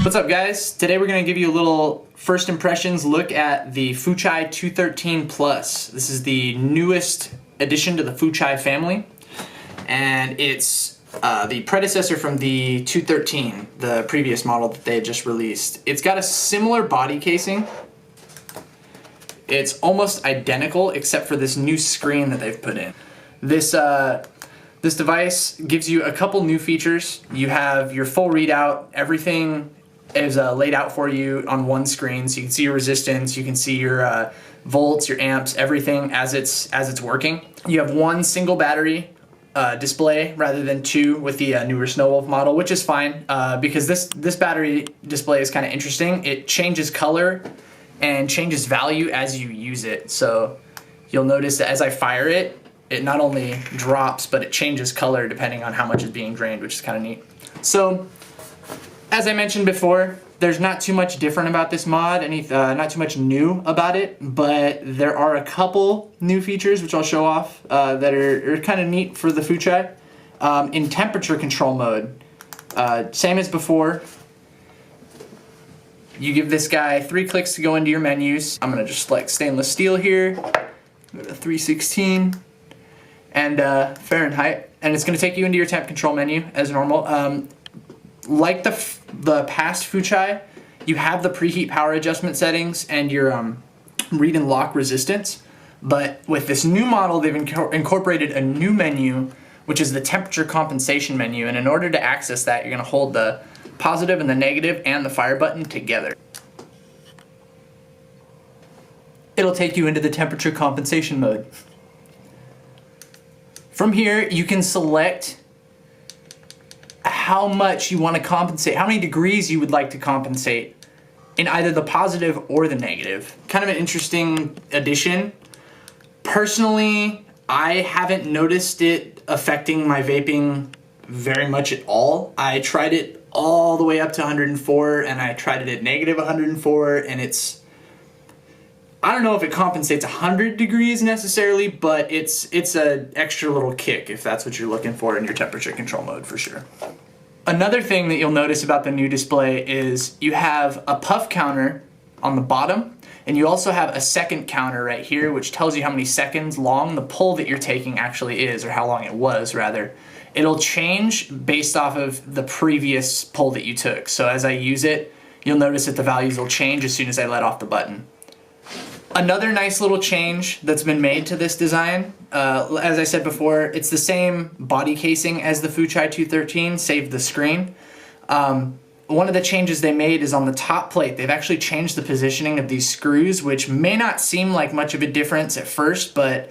What's up, guys? Today we're going to give you a little first impressions look at the Fuchai 213 Plus. This is the newest addition to the Fuchai family, and it's the predecessor from the 213, the previous model that they had just released. It's got a similar body casing. It's almost identical except for this new screen that they've put in. This device gives you a couple new features. You have your full readout. Everything is laid out for you on one screen, so you can see your resistance, you can see your volts, your amps, everything as it's working. You have one single battery display rather than two with the newer Snowwolf model, which is fine because this battery display is kind of interesting. It changes color and changes value as you use it. So you'll notice that as I fire it, it not only drops, but it changes color depending on how much is being drained, which is kind of neat. So, as I mentioned before, there's not too much different about this mod, not too much new about it, but there are a couple new features which I'll show off that are kind of neat for the Fuchai. In temperature control mode, same as before, you give this guy 3 clicks to go into your menus. I'm gonna just select stainless steel here, go to 316, and Fahrenheit, and it's going to take you into your temp control menu as normal. Like the past Fuchai, you have the preheat power adjustment settings and your read and lock resistance, but with this new model they've incorporated a new menu, which is the temperature compensation menu, and in order to access that you're going to hold the positive and the negative and the fire button together. It'll take you into the temperature compensation mode. From here, you can select how much you want to compensate, how many degrees you would like to compensate in either the positive or the negative. Kind of an interesting addition. Personally, I haven't noticed it affecting my vaping very much at all. I tried it all the way up to 104, and I tried it at negative 104, and I don't know if it compensates 100 degrees necessarily, but it's an extra little kick if that's what you're looking for in your temperature control mode for sure. Another thing that you'll notice about the new display is you have a puff counter on the bottom, and you also have a second counter right here, which tells you how many seconds long the pull that you're taking actually is, or how long it was rather. It'll change based off of the previous pull that you took. So as I use it, you'll notice that the values will change as soon as I let off the button. Another nice little change that's been made to this design, as I said before, it's the same body casing as the Fuchai 213, save the screen. One of the changes they made is on the top plate. They've actually changed the positioning of these screws, which may not seem like much of a difference at first, but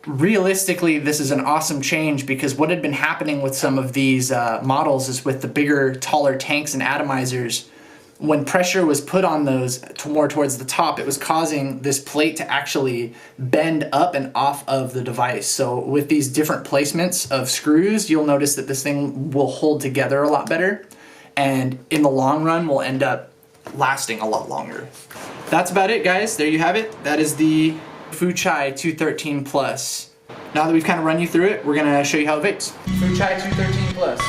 realistically this is an awesome change because what had been happening with some of these models is with the bigger, taller tanks and atomizers, when pressure was put on those more towards the top, it was causing this plate to actually bend up and off of the device. So with these different placements of screws, you'll notice that this thing will hold together a lot better, and in the long run will end up lasting a lot longer. That's about it, guys. There you have it. That is the Fuchai 213 Plus. Now that we've kind of run you through it, we're gonna show you how it vapes. Fuchai 213 Plus.